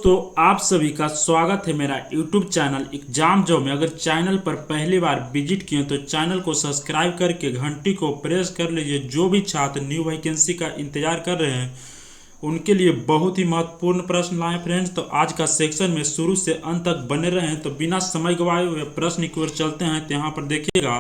दोस्तों, आप सभी का स्वागत है मेरा YouTube चैनल एग्जाम जो में। अगर चैनल पर पहली बार विजिट किए तो चैनल को सब्सक्राइब करके घंटी को प्रेस कर लीजिए। जो भी छात्र न्यू वैकेंसी का इंतजार कर रहे हैं उनके लिए बहुत ही महत्वपूर्ण प्रश्न लाए फ्रेंड्स। तो आज का सेक्शन में शुरू से अंत तक बने रहें। तो बिना समय गवाए हुए प्रश्न की ओर चलते हैं। तो यहाँ पर देखिएगा,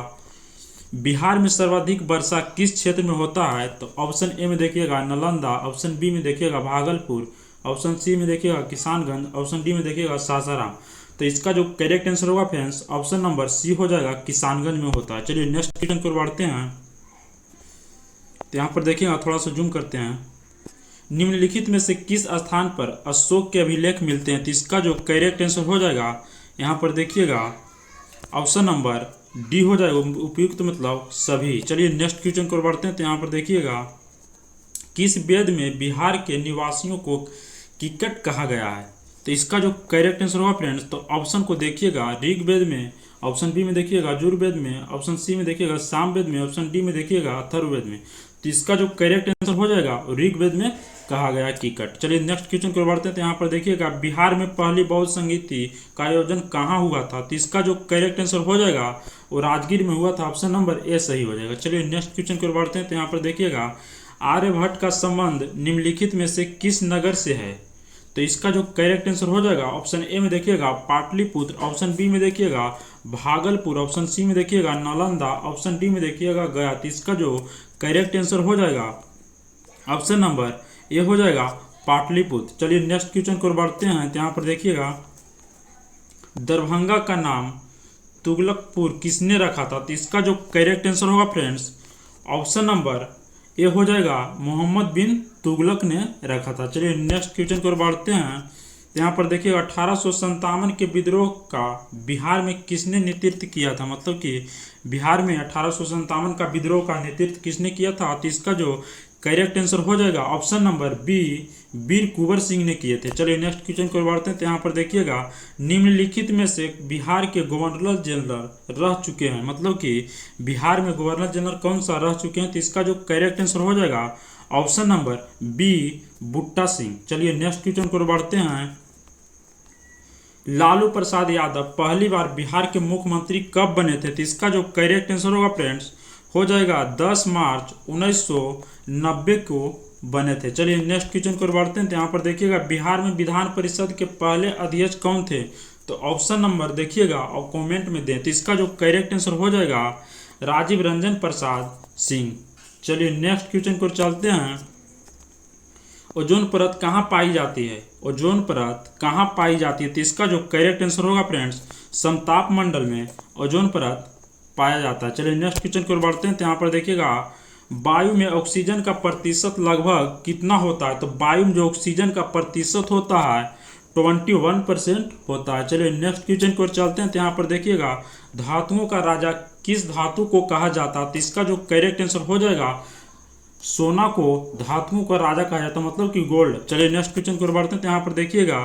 बिहार में सर्वाधिक वर्षा किस क्षेत्र में होता है? तो ऑप्शन ए में देखिएगा नालंदा, ऑप्शन बी में देखिएगा भागलपुर, ऑप्शन सी में देखिएगा किशनगंज, ऑप्शन डी में देखिएगा सासाराम। तो इसका जो करेक्ट आंसर होगा फ्रेंड्स, ऑप्शन नंबर सी हो जाएगा, किशनगंज में होता है। चलिए नेक्स्ट क्वेश्चन को बढ़ते हैं। तो यहाँ पर देखिएगा, थोड़ा सा जूम करते हैं। निम्नलिखित में से किस स्थान पर अशोक के अभिलेख मिलते हैं? तो इसका जो करेक्ट आंसर हो जाएगा, यहाँ पर देखिएगा ऑप्शन नंबर डी हो जाएगा, उपयुक्त मतलब सभी। चलिए नेक्स्ट क्वेश्चन को बढ़ते हैं। तो यहाँ पर देखिएगा, किस वेद में बिहार के निवासियों को किक्कट कहा गया है? तो इसका जो करेक्ट आंसर होगा फ्रेंड्स, तो ऑप्शन को देखिएगा, ऋग्वेद में, ऑप्शन बी में देखिएगा यजुर्वेद में, ऑप्शन सी में देखिएगा सामवेद में, ऑप्शन डी में देखिएगा अथर्ववेद में। तो इसका जो करेक्ट आंसर हो जाएगा, ऋग्वेद में कहा गया किक्कट। चलिए नेक्स्ट क्वेश्चन को बढ़ते हैं। तो यहाँ पर देखिएगा, बिहार में पहली बौद्ध संगीति का आयोजन कहाँ हुआ था? तो इसका जो करेक्ट आंसर हो जाएगा वो राजगीर में हुआ था। ऑप्शन नंबर ए सही हो जाएगा। चलिए नेक्स्ट क्वेश्चन को बढ़ते हैं। तो यहाँ पर देखिएगा, आर्यभट्ट का संबंध निम्नलिखित में से किस नगर से है? तो इसका जो करेक्ट आंसर हो जाएगा, ऑप्शन ए में देखिएगा पाटलिपुत्र, ऑप्शन बी में देखिएगा भागलपुर, ऑप्शन सी में देखिएगा नालंदा, ऑप्शन डी में देखिएगा गया। तो इसका जो करेक्ट आंसर हो जाएगा, ऑप्शन नंबर ए हो जाएगा पाटलिपुत्र। चलिए नेक्स्ट क्वेश्चन को बढ़ते हैं। तो यहाँ पर देखिएगा, दरभंगा का नाम तुगलकपुर किसने रखा था? तो इसका जो करेक्ट आंसर होगा फ्रेंड्स, ऑप्शन नंबर ये हो जाएगा मोहम्मद बिन तुगलक ने रखा था। चलिए नेक्स्ट क्वेश्चन को बढ़ते हैं। तो यहाँ पर देखिए, 1857 के विद्रोह का बिहार में किसने नेतृत्व किया था? मतलब कि बिहार में 1857 का विद्रोह का नेतृत्व किसने किया था? तो इसका जो करेक्ट आंसर हो जाएगा, ऑप्शन नंबर बी वीर कुंवर सिंह ने किए थे। चलिए नेक्स्ट क्वेश्चन को बढ़ते हैं। तो यहाँ पर देखिएगा, निम्नलिखित में से बिहार के गवर्नर जनरल रह चुके हैं, मतलब कि बिहार में गवर्नर जनरल कौन सा रह चुके हैं? तो इसका जो करेक्ट आंसर हो जाएगा, ऑप्शन नंबर बी बूटा सिंह। चलिए नेक्स्ट क्वेश्चन को बढ़ते हैं। लालू प्रसाद यादव पहली बार बिहार के मुख्यमंत्री कब बने थे? तो इसका जो करेक्ट आंसर होगा फ्रेंड्स, हो जाएगा 10 मार्च 1990 को बने थे। चलिए नेक्स्ट क्वेश्चन को बढ़ते हैं। तो यहाँ पर देखिएगा, बिहार में विधान परिषद के पहले अध्यक्ष कौन थे? तो ऑप्शन नंबर देखिएगा और कमेंट में दें। तो इसका जो करेक्ट आंसर हो जाएगा, राजीव रंजन प्रसाद सिंह। चलिए नेक्स्ट क्वेश्चन को चलते हैं। ओजोन परत कहाँ पाई जाती है? ओजोन परत कहाँ पाई जाती है? तो इसका जो करेक्ट आंसर होगा फ्रेंड्स, समताप मंडल में ओजोन परत पाया जाता है। चलिए नेक्स्ट क्वेश्चन को बढ़ते हैं। तो यहाँ पर देखिएगा, वायु में ऑक्सीजन का प्रतिशत लगभग कितना होता है? तो वायु में जो ऑक्सीजन का प्रतिशत होता है 21% होता है। चलिए नेक्स्ट क्वेश्चन को चलते हैं। तो यहाँ पर देखिएगा, धातुओं का राजा किस धातु को कहा जाता है? तो इसका जो करेक्ट आंसर हो जाएगा, सोना को धातुओं का राजा कहा जाता है, मतलब कि गोल्ड। चलिए नेक्स्ट क्वेश्चन को बढ़ते हैं। तो यहाँ पर देखिएगा,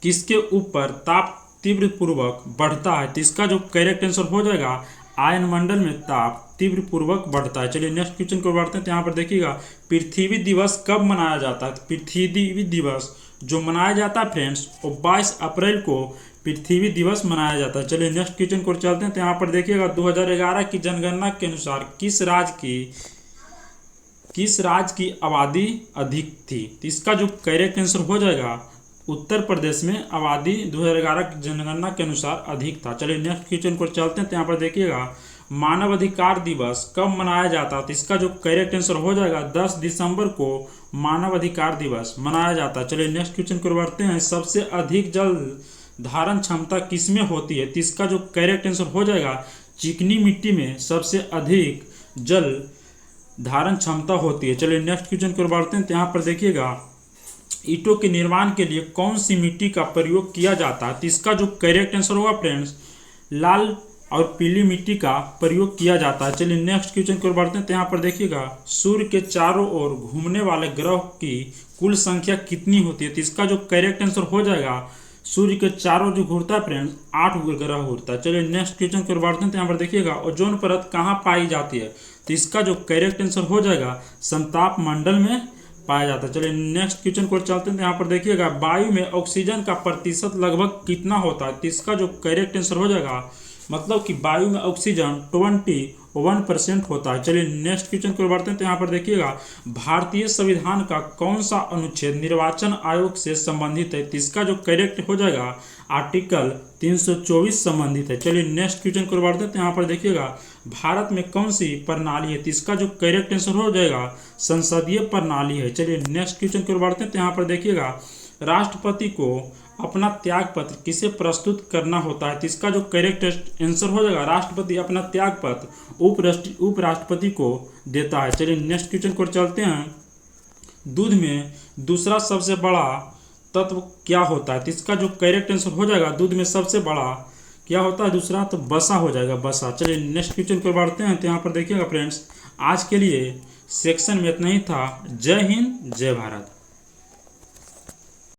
किसके ऊपर ताप तीव्र पूर्वक बढ़ता है? तो इसका जो करेक्ट आंसर हो जाएगा, आयन मंडल में ताप तीव्र पूर्वक बढ़ता है। चलिए नेक्स्ट क्वेश्चन को बढ़ते हैं। तो यहाँ पर देखिएगा, पृथ्वी दिवस कब मनाया जाता है? तो पृथ्वी दिवस जो मनाया जाता है फ्रेंड्स, वो 22 अप्रैल को पृथ्वी दिवस मनाया जाता है। चलिए नेक्स्ट क्वेश्चन को चलते हैं। तो यहाँ पर देखिएगा, 2011 की जनगणना के अनुसार किस राज्य की आबादी अधिक थी? तो इसका जो करेक्ट आंसर हो जाएगा, उत्तर प्रदेश में आबादी 2011 की जनगणना के अनुसार अधिक था। चलिए नेक्स्ट क्वेश्चन को चलते हैं। तो यहाँ पर देखिएगा, मानव अधिकार दिवस कब मनाया जाता है? तो इसका जो करेक्ट आंसर हो जाएगा, 10 दिसंबर को मानव अधिकार दिवस मनाया जाता है। चलिए नेक्स्ट क्वेश्चन को बढ़ते हैं। सबसे अधिक जल धारण क्षमता किसमें होती है? तो इसका जो करेक्ट आंसर हो जाएगा, चिकनी मिट्टी में सबसे अधिक जल धारण क्षमता होती है। चलिए नेक्स्ट क्वेश्चन को बढ़ते हैं। तो यहाँ पर देखिएगा, ईंटों के निर्माण के लिए कौन सी मिट्टी का प्रयोग किया जाता है? तो इसका जो करेक्ट आंसर होगा फ्रेंड्स, लाल और पीली मिट्टी का प्रयोग किया जाता है। चलिए नेक्स्ट क्वेश्चन को बढ़ते हैं। तो यहाँ पर देखिएगा, सूर्य के चारों ओर घूमने वाले ग्रह की कुल संख्या कितनी होती है? तो इसका जो करेक्ट आंसर हो जाएगा, सूर्य के चारों जो घूमता है फ्रेंड्स, 8 ग्रह घूमता है। चलिए नेक्स्ट क्वेश्चन को बढ़ते हैं। तो यहाँ पर देखिएगा, ओजोन परत कहाँ पाई जाती है? तो इसका जो करेक्ट आंसर हो जाएगा, समताप मंडल में पाया जाता है। चलिए नेक्स्ट क्वेश्चन को चलते हैं। तो यहाँ पर देखिएगा वायु में ऑक्सीजन का प्रतिशत लगभग कितना होता है, तो इसका जो करेक्ट आंसर हो जाएगा, मतलब कि वायु में ऑक्सीजन 21% होता है। चलिए नेक्स्ट क्वेश्चन को बढ़ते हैं। तो यहाँ पर देखिएगा भारतीय संविधान का कौन सा अनुच्छेद निर्वाचन आयोग से संबंधित है, तो इसका जो करेक्ट हो जाएगा आर्टिकल 324 संबंधित है। चलिए नेक्स्ट क्वेश्चन को बढ़ते हैं। तो यहाँ पर देखिएगा भारत में कौन सी प्रणाली है, तो इसका जो करेक्ट आंसर हो जाएगा संसदीय प्रणाली है। चलिए नेक्स्ट क्वेश्चन को बढ़ते हैं। तो यहाँ पर देखिएगा राष्ट्रपति को अपना त्याग पत्र किसे प्रस्तुत करना होता है, तो इसका जो करेक्ट आंसर हो जाएगा राष्ट्रपति अपना त्याग पत्र उपराष्ट्रपति को देता है। चलिए नेक्स्ट क्वेश्चन को चलते हैं। दूध में दूसरा सबसे बड़ा तत्व क्या होता है, तो इसका जो करेक्ट आंसर हो जाएगा दूध में सबसे बड़ा क्या होता है दूसरा, तो वसा हो जाएगा, वसा। चलिए नेक्स्ट क्वेश्चन को बढ़ते हैं। तो यहाँ पर देखिएगा फ्रेंड्स आज के लिए सेक्शन में इतना ही था। जय हिंद जय भारत।